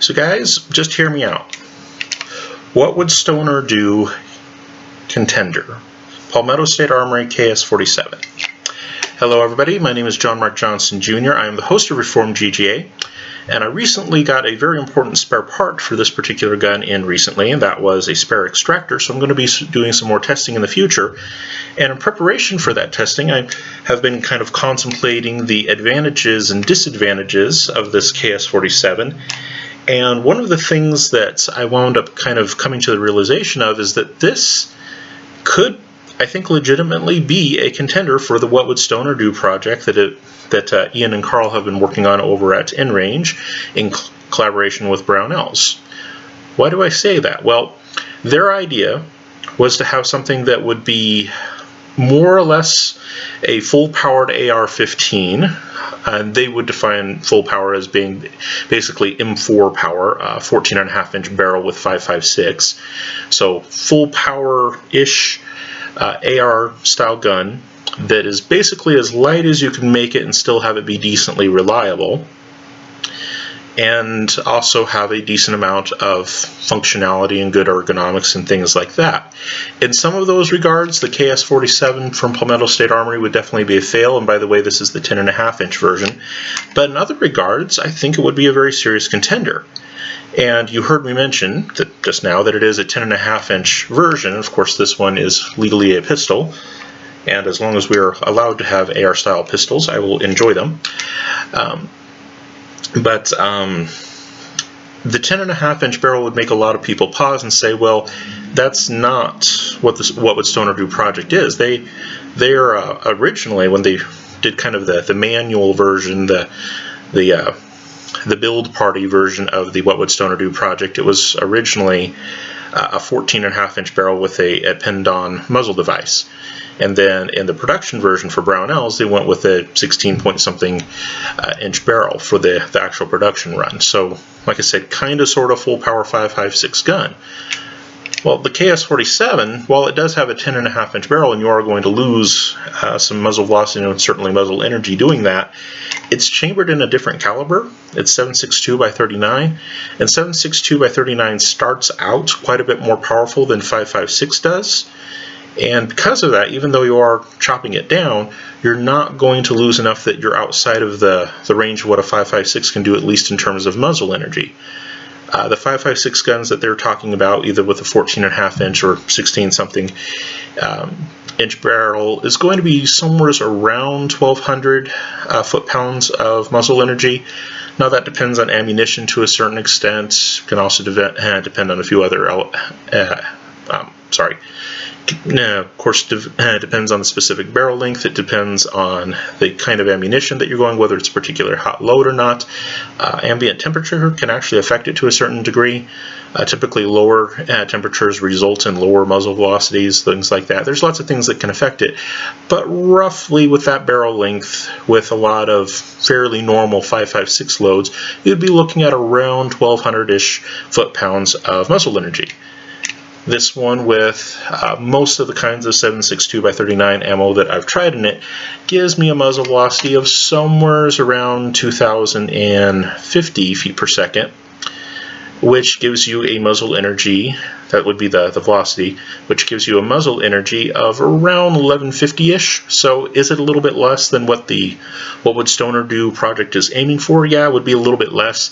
So guys, just hear me out. What would Stoner do contender? Palmetto State Armory KS-47. Hello everybody, my name is John Mark Johnson Jr. I am the host of Reformed GGA, and I recently got a very important spare part for this particular gun in recently, and that was a spare extractor, so I'm going to be doing some more testing in the future. And in preparation for that testing, I have been kind of contemplating the advantages and disadvantages of this KS-47. And one of the things that I wound up kind of coming to the realization of is that this could, I think, legitimately be a contender for the What Would Stoner Do project that Ian and Carl have been working on over at InRange in collaboration with Brownells. Why do I say that? Well, their idea was to have something that would be more or less a full-powered AR-15, and they would define full power as being basically M4 power, 14.5-inch barrel with 5.56. So full power-ish AR-style gun that is basically as light as you can make it and still have it be decently reliable, and also have a decent amount of functionality and good ergonomics and things like that. In some of those regards, the KS-47 from Palmetto State Armory would definitely be a fail, and by the way, this is the 10.5-inch version. But in other regards, I think it would be a very serious contender. And you heard me mention that just now that it is a 10.5-inch version. Of course, this one is legally a pistol, and as long as we are allowed to have AR-style pistols, I will enjoy them. But the 10.5-inch barrel would make a lot of people pause and say, well, that's not what this What Would Stoner Do project is. They are originally, when they did kind of the manual version, the build party version of the What Would Stoner Do project, it was originally a 14.5-inch barrel with a pinned-on muzzle device. And then in the production version for Brownells, they went with a 16-point-something inch barrel for the actual production run. So, like I said, kind of sort of full power 5.56 gun. Well, the KS-47, while it does have a 10.5-inch barrel and you are going to lose some muzzle velocity and certainly muzzle energy doing that, it's chambered in a different caliber. It's 7.62 by 39, and 7.62 by 39 starts out quite a bit more powerful than 5.56 does. And because of that, even though you are chopping it down, you're not going to lose enough that you're outside of the range of what a 5.56 can do, at least in terms of muzzle energy. The 5.56 guns that they're talking about, either with a 14.5-inch or 16-something inch barrel, is going to be somewhere around 1,200 foot-pounds of muzzle energy. Now that depends on ammunition to a certain extent. Can also depend on a few other of course, depends on the specific barrel length. It depends on the kind of ammunition that you're going, whether it's a particular hot load or not. Ambient temperature can actually affect it to a certain degree. Typically lower temperatures result in lower muzzle velocities, things like that. There's lots of things that can affect it. But roughly with that barrel length, with a lot of fairly normal 5.56 loads, you'd be looking at around 1,200-ish foot-pounds of muzzle energy. This one, with most of the kinds of 7.62 by 39 ammo that I've tried in it, gives me a muzzle velocity of somewhere around 2,050 feet per second, which gives you a muzzle energy, that would be the velocity, which gives you a muzzle energy of around 1150-ish. So is it a little bit less than what the What Would Stoner Do project is aiming for? Yeah, it would be a little bit less.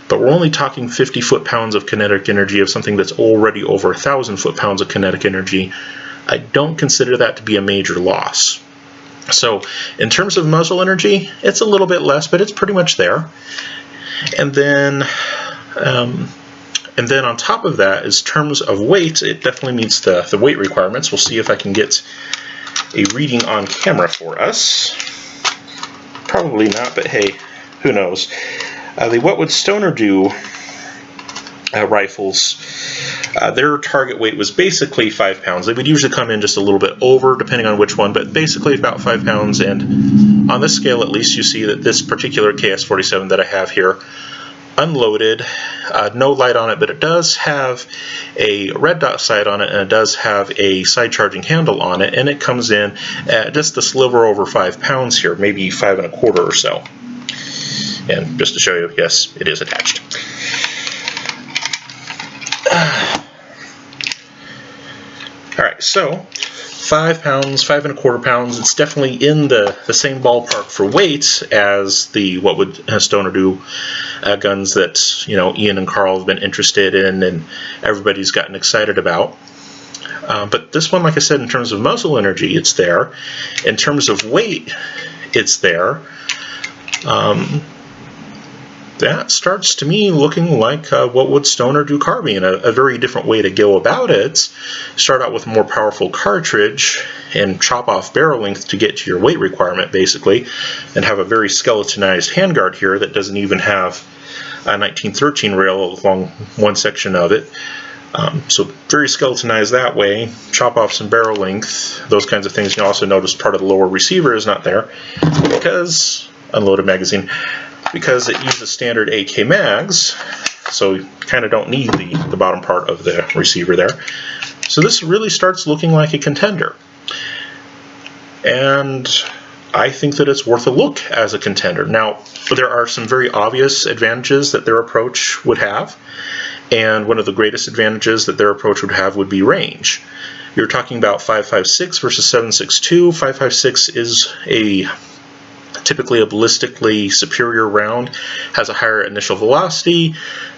But we're only talking 50 foot-pounds of kinetic energy of something that's already over 1,000 foot-pounds of kinetic energy. I don't consider that to be a major loss. So in terms of muzzle energy, it's a little bit less, but it's pretty much there. And then on top of that, in terms of weight, it definitely meets the weight requirements. We'll see if I can get a reading on camera for us. Probably not, but hey, who knows. The What Would Stoner Do rifles, their target weight was basically 5 pounds. They would usually come in just a little bit over, depending on which one, but basically about 5 pounds. And on this scale, at least, you see that this particular KS-47 that I have here, unloaded, no light on it, but it does have a red dot sight on it, and it does have a side charging handle on it, and it comes in at just a sliver over 5 pounds here, maybe 5 1/4 or so. And just to show you, yes, it is attached. Alright, so 5 pounds, 5 1/4 pounds, it's definitely in the same ballpark for weight as the what would Stoner do guns that, you know, Ian and Carl have been interested in and everybody's gotten excited about. But this one, like I said, in terms of muzzle energy, it's there. In terms of weight, it's there. That starts to me looking like what would Stoner do carbine, a very different way to go about it. Start out with a more powerful cartridge and chop off barrel length to get to your weight requirement, basically, and have a very skeletonized handguard here that doesn't even have a 1913 rail along one section of it. So very skeletonized that way, chop off some barrel length, those kinds of things. You also notice part of the lower receiver is not there because unloaded magazine, because it uses standard AK mags, so you kind of don't need the bottom part of the receiver there. So this really starts looking like a contender. And I think that it's worth a look as a contender. Now, there are some very obvious advantages that their approach would have, and one of the greatest advantages that their approach would have would be range. You're talking about 5.56 versus 7.62. 5.56 is typically a ballistically superior round, has a higher initial velocity,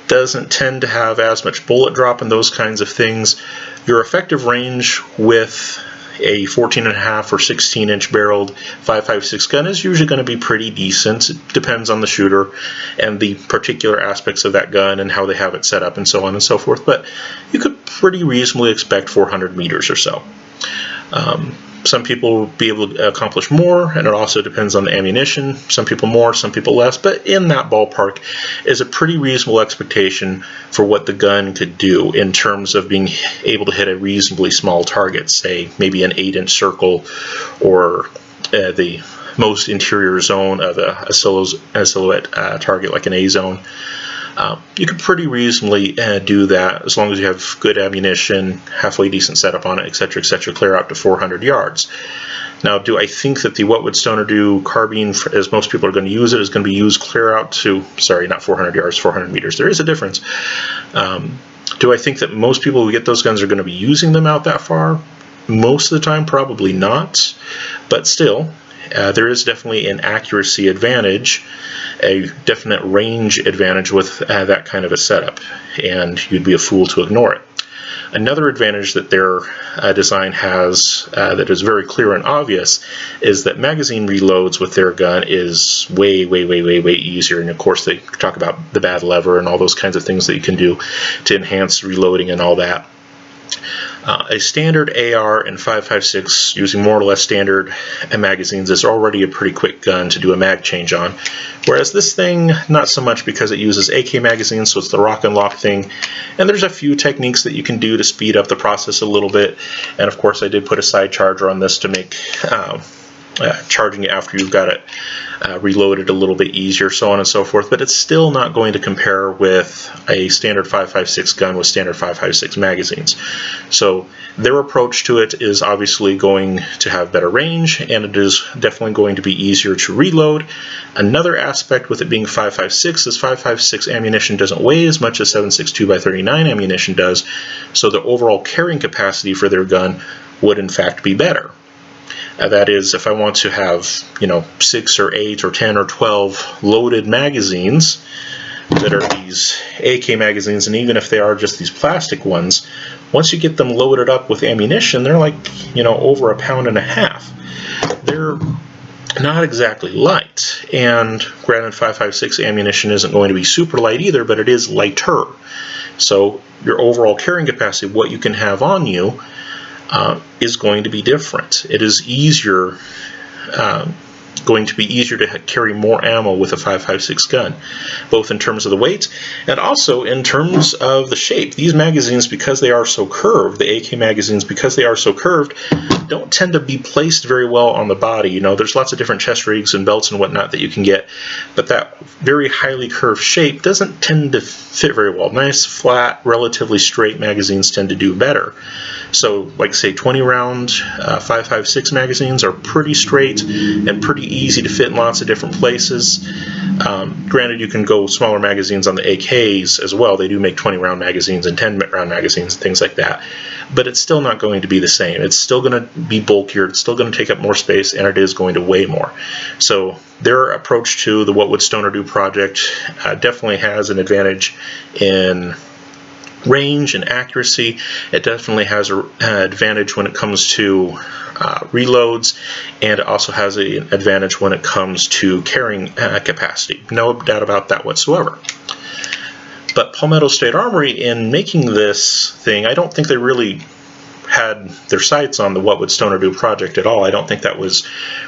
doesn't tend to have as much bullet drop and those kinds of things. Your effective range with a 14.5 or 16-inch barreled 5.56 gun is usually going to be pretty decent. It depends on the shooter and the particular aspects of that gun and how they have it set up and so on and so forth, but you could pretty reasonably expect 400 meters or so. Some people will be able to accomplish more, and it also depends on the ammunition. Some people more, some people less, but in that ballpark is a pretty reasonable expectation for what the gun could do in terms of being able to hit a reasonably small target, say maybe an 8-inch circle or the most interior zone of a silhouette target like an A zone. You could pretty reasonably do that as long as you have good ammunition, halfway decent setup on it, etc., clear out to 400 yards. Now, do I think that the what would Stoner do carbine, as most people are going to use it, is going to be used clear out to, sorry, not 400 yards, 400 meters. There is a difference. Do I think that most people who get those guns are going to be using them out that far? Most of the time, probably not, but still, there is definitely an accuracy advantage, a definite range advantage with that kind of a setup, and you'd be a fool to ignore it. Another advantage that their design has that is very clear and obvious is that magazine reloads with their gun is way easier, and of course they talk about the bad lever and all those kinds of things that you can do to enhance reloading and all that. A standard AR and 5.56 using more or less standard magazines is already a pretty quick gun to do a mag change on, whereas this thing, not so much, because it uses AK magazines, so it's the rock and lock thing, and there's a few techniques that you can do to speed up the process a little bit, and of course I did put a side charger on this to make charging it after you've got it reloaded a little bit easier, so on and so forth, but it's still not going to compare with a standard 5.56 gun with standard 5.56 magazines. So their approach to it is obviously going to have better range, and it is definitely going to be easier to reload. Another aspect with it being 5.56 is 5.56 ammunition doesn't weigh as much as 7.62 x 39 ammunition does, so the overall carrying capacity for their gun would in fact be better. That is, if I want to have, 6 or 8 or 10 or 12 loaded magazines that are these AK magazines, and even if they are just these plastic ones, once you get them loaded up with ammunition, they're like, over 1.5 pounds. They're not exactly light, and granted 5.56 ammunition isn't going to be super light either, but it is lighter. So your overall carrying capacity, what you can have on you, is going to be different. It is going to be easier to carry more ammo with a 5.56 gun, both in terms of the weight and also in terms of the shape. These magazines, because they are so curved, the AK magazines, because they are so curved, don't tend to be placed very well on the body. There's lots of different chest rigs and belts and whatnot that you can get, but that very highly curved shape doesn't tend to fit very well. Nice, flat, relatively straight magazines tend to do better. So, like say 20 round 5.56 magazines are pretty straight and pretty pretty easy to fit in lots of different places. Granted, you can go smaller magazines on the AKs as well. They do make 20-round magazines and 10-round magazines and things like that. But it's still not going to be the same. It's still going to be bulkier. It's still going to take up more space, and it is going to weigh more. So their approach to the What Would Stoner Do project definitely has an advantage in range and accuracy. It definitely has an advantage when it comes to reloads, and it also has an advantage when it comes to carrying capacity. No doubt about that whatsoever. But Palmetto State Armory, in making this thing, I don't think they really had their sights on the What Would Stoner Do project at all. I don't think that was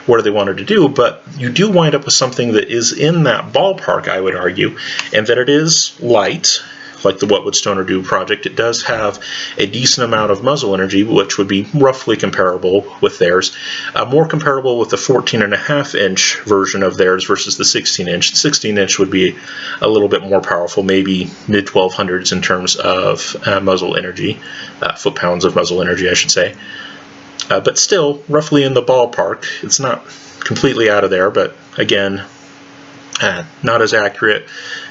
what they wanted to do, but you do wind up with something that is in that ballpark, I would argue, and that it is light, like the What Would Stoner Do project. It does have a decent amount of muzzle energy, which would be roughly comparable with theirs. More comparable with the 14.5-inch version of theirs versus the 16-inch. The 16-inch would be a little bit more powerful, maybe mid-1200s in terms of muzzle energy, foot-pounds of muzzle energy, I should say. But still, roughly in the ballpark. It's not completely out of there, but again, not as accurate.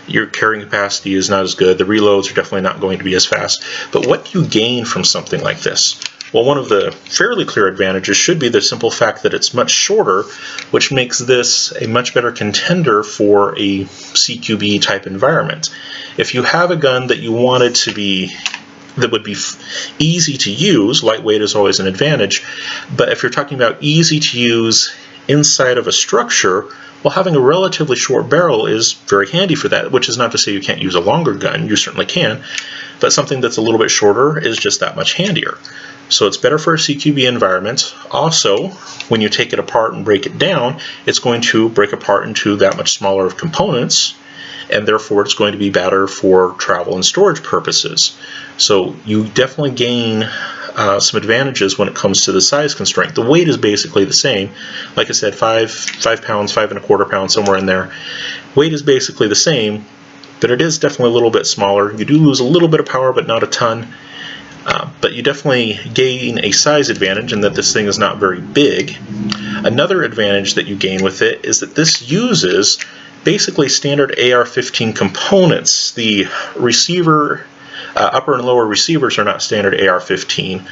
Your carrying capacity is not as good. The reloads are definitely not going to be as fast. But what do you gain from something like this? Well, one of the fairly clear advantages should be the simple fact that it's much shorter, which makes this a much better contender for a CQB type environment. If you have a gun that you wanted to be that would be easy to use, lightweight is always an advantage, but if you're talking about easy to use inside of a structure, well, having a relatively short barrel is very handy for that, which is not to say you can't use a longer gun. You certainly can, but something that's a little bit shorter is just that much handier. So it's better for a CQB environment. Also, when you take it apart and break it down, it's going to break apart into that much smaller of components, and therefore it's going to be better for travel and storage purposes. So you definitely gain some advantages when it comes to the size constraint. The weight is basically the same. Like I said, 5 pounds, 5¼ pounds, somewhere in there. Weight is basically the same, but it is definitely a little bit smaller. You do lose a little bit of power, but not a ton. But you definitely gain a size advantage in that this thing is not very big. Another advantage that you gain with it is that this uses basically standard AR-15 components. The receiver, upper and lower receivers are not standard AR-15,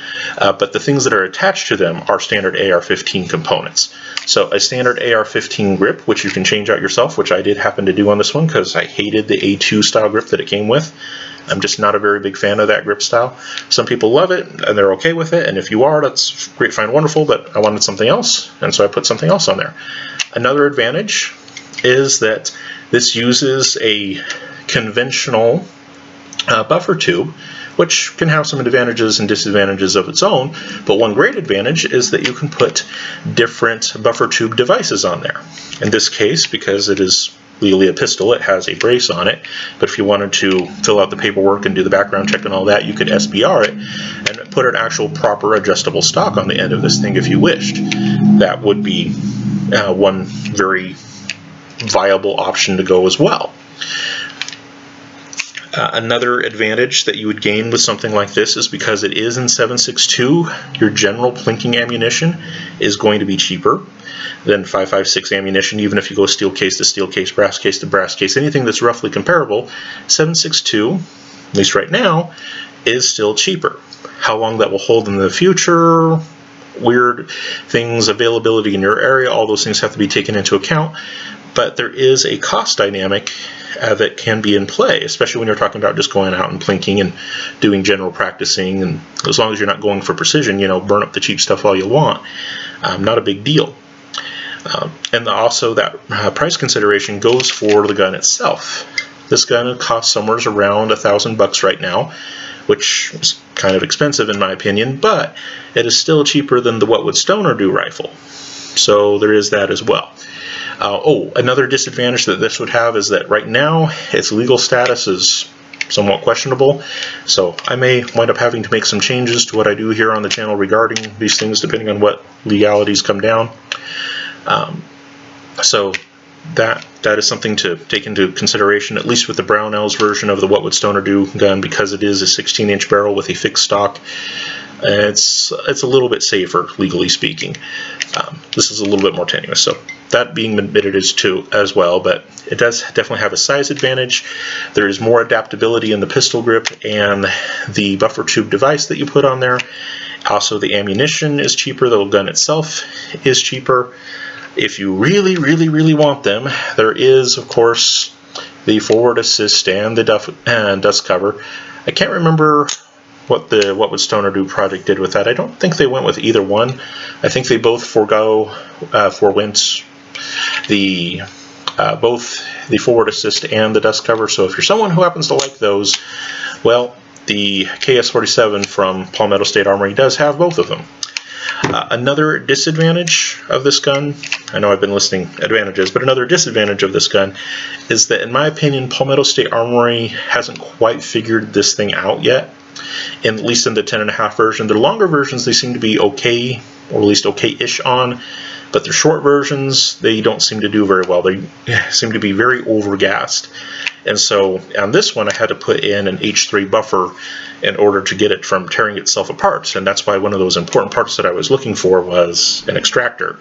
but the things that are attached to them are standard AR-15 components. So a standard AR-15 grip, which you can change out yourself, which I did happen to do on this one because I hated the A2 style grip that it came with. I'm just not a very big fan of that grip style. Some people love it and they're okay with it, and if you are, that's great, fine, wonderful, but I wanted something else, and so I put something else on there. Another advantage is that this uses a conventional buffer tube, which can have some advantages and disadvantages of its own, but one great advantage is that you can put different buffer tube devices on there. In this case, because it is legally a pistol, it has a brace on it, but if you wanted to fill out the paperwork and do the background check and all that, you could SBR it and put an actual proper adjustable stock on the end of this thing if you wished. That would be one very viable option to go as well. Another advantage that you would gain with something like this is because it is in 7.62, your general plinking ammunition is going to be cheaper than 5.56 ammunition, even if you go steel case to steel case, brass case to brass case, anything that's roughly comparable. 7.62, at least right now, is still cheaper. How long that will hold in the future, weird things, availability in your area, all those things have to be taken into account. But there is a cost dynamic that can be in play, especially when you're talking about just going out and plinking and doing general practicing, and as long as you're not going for precision, you know, burn up the cheap stuff all you want. Not a big deal. And also that price consideration goes for the gun itself. This gun costs somewhere around $1,000 right now, which is kind of expensive in my opinion, but it is still cheaper than the What Would Stoner Do rifle. So there is that as well. Another disadvantage that this would have is that right now its legal status is somewhat questionable, so I may wind up having to make some changes to what I do here on the channel regarding these things depending on what legalities come down. So that is something to take into consideration, at least with the Brownells version of the What Would Stoner Do gun, because it is a 16-inch barrel with a fixed stock. It's a little bit safer, legally speaking. This is a little bit more tenuous, so that being admitted is too as well, but it does definitely have a size advantage. There is more adaptability in the pistol grip and the buffer tube device that you put on there. Also, the ammunition is cheaper. The gun itself is cheaper. If you really, really, really want them, there is, of course, the forward assist and the dust cover. I can't remember what the What Would Stoner Do project did with that. I don't think they went with either one. I think they both forewent the both the forward assist and the dust cover. So if you're someone who happens to like those, well, the KS-47 from Palmetto State Armory does have both of them. Another disadvantage of this gun, I know I've been listing advantages, but another disadvantage of this gun is that, in my opinion, Palmetto State Armory hasn't quite figured this thing out yet, at least in the 10.5 version. Their longer versions, they seem to be okay, or at least okay-ish on, but their short versions, they don't seem to do very well. They seem to be very overgassed. And so on this one, I had to put in an H3 buffer in order to get it from tearing itself apart. And that's why one of those important parts that I was looking for was an extractor.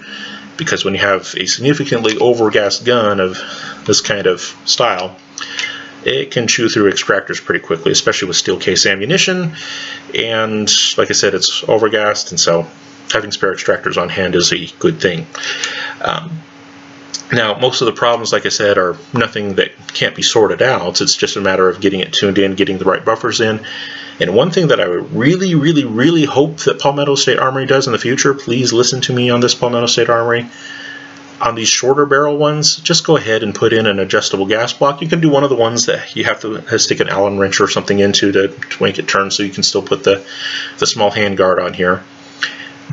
Because when you have a significantly overgassed gun of this kind of style, it can chew through extractors pretty quickly, especially with steel case ammunition. And like I said, it's overgassed, and so having spare extractors on hand is a good thing. Now, most of the problems, like I said, are nothing that can't be sorted out. It's just a matter of getting it tuned in, getting the right buffers in. And one thing that I would really, really, really hope that Palmetto State Armory does in the future, please listen to me on this, Palmetto State Armory, on these shorter barrel ones, just go ahead and put in an adjustable gas block. You can do one of the ones that you have to stick an Allen wrench or something into to make it turn, so you can still put the small hand guard on here.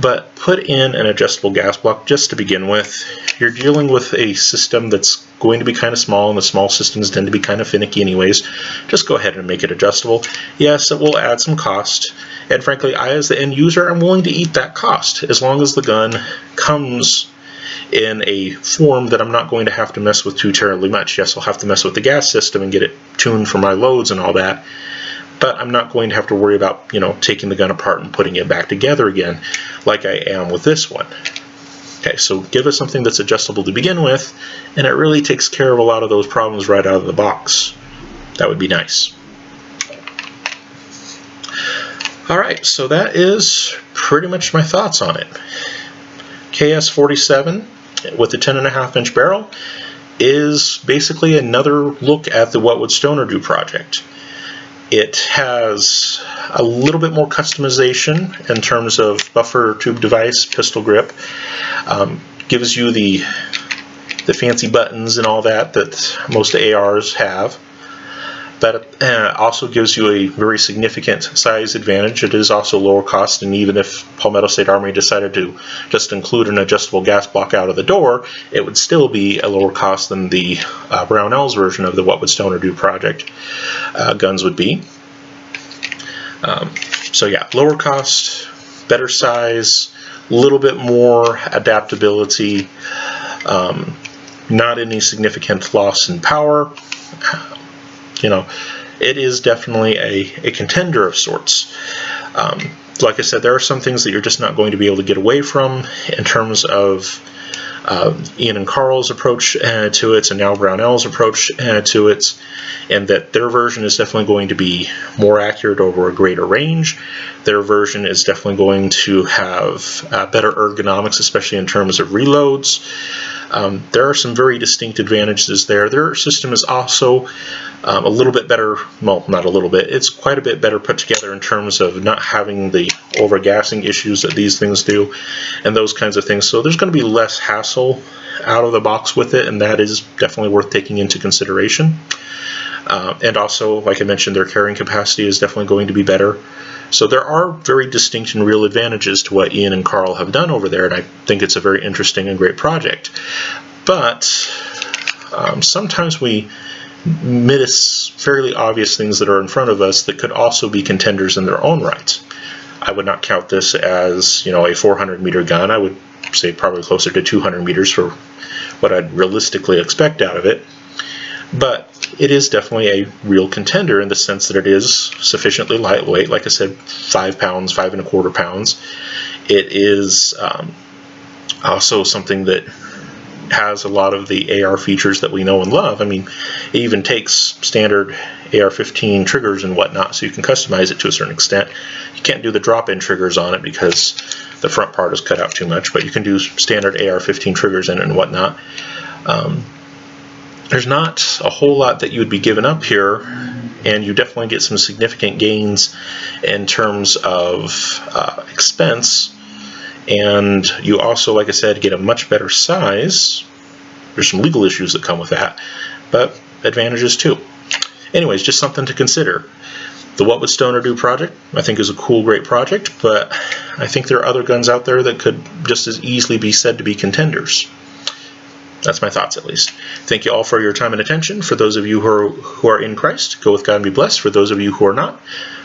But put in an adjustable gas block just to begin with. You're dealing with a system that's going to be kind of small, and the small systems tend to be kind of finicky anyways. Just go ahead and make it adjustable. Yes, it will add some cost, and frankly, I as the end user am willing to eat that cost, as long as the gun comes in a form that I'm not going to have to mess with too terribly much. Yes, I'll have to mess with the gas system and get it tuned for my loads and all that, but I'm not going to have to worry about, taking the gun apart and putting it back together again like I am with this one. Okay, so give us something that's adjustable to begin with, and it really takes care of a lot of those problems right out of the box. That would be nice. Alright, so that is pretty much my thoughts on it. KS-47 with the 10.5-inch barrel is basically another look at the What Would Stoner Do project. It has a little bit more customization in terms of buffer tube device, pistol grip. Gives you the fancy buttons and all that most ARs have. But it also gives you a very significant size advantage. It is also lower cost, and even if Palmetto State Armory decided to just include an adjustable gas block out of the door, it would still be a lower cost than the Brownell's version of the What Would Stoner Do project guns would be. So yeah, lower cost, better size, a little bit more adaptability, not any significant loss in power. It is definitely a contender of sorts. Like I said, there are some things that you're just not going to be able to get away from in terms of Ian and Carl's approach to it, and now Brownell's approach to it, and that their version is definitely going to be more accurate over a greater range. Their version is definitely going to have better ergonomics, especially in terms of reloads. There are some very distinct advantages there. Their system is also a little bit better, well, not a little bit, it's quite a bit better put together in terms of not having the overgassing issues that these things do and those kinds of things. So there's going to be less hassle out of the box with it, and that is definitely worth taking into consideration. And also, like I mentioned, their carrying capacity is definitely going to be better. So there are very distinct and real advantages to what Ian and Carl have done over there, and I think it's a very interesting and great project. But sometimes we miss fairly obvious things that are in front of us that could also be contenders in their own right. I would not count this as, a 400-meter gun. I would say probably closer to 200 meters for what I'd realistically expect out of it. But it is definitely a real contender in the sense that it is sufficiently lightweight. Like I said, 5 pounds, 5¼ pounds. It is also something that has a lot of the AR features that we know and love. I mean, it even takes standard AR-15 triggers and whatnot, so you can customize it to a certain extent. You can't do the drop-in triggers on it because the front part is cut out too much, but you can do standard AR-15 triggers in it and whatnot. There's not a whole lot that you would be giving up here, and you definitely get some significant gains in terms of expense. And you also, like I said, get a much better size. There's some legal issues that come with that, but advantages too. Anyways, just something to consider. The What Would Stoner Do project, I think, is a cool, great project, but I think there are other guns out there that could just as easily be said to be contenders. That's my thoughts, at least. Thank you all for your time and attention. For those of you who are in Christ, go with God and be blessed. For those of you who are not,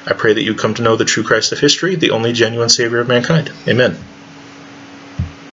I pray that you come to know the true Christ of history, the only genuine Savior of mankind. Amen.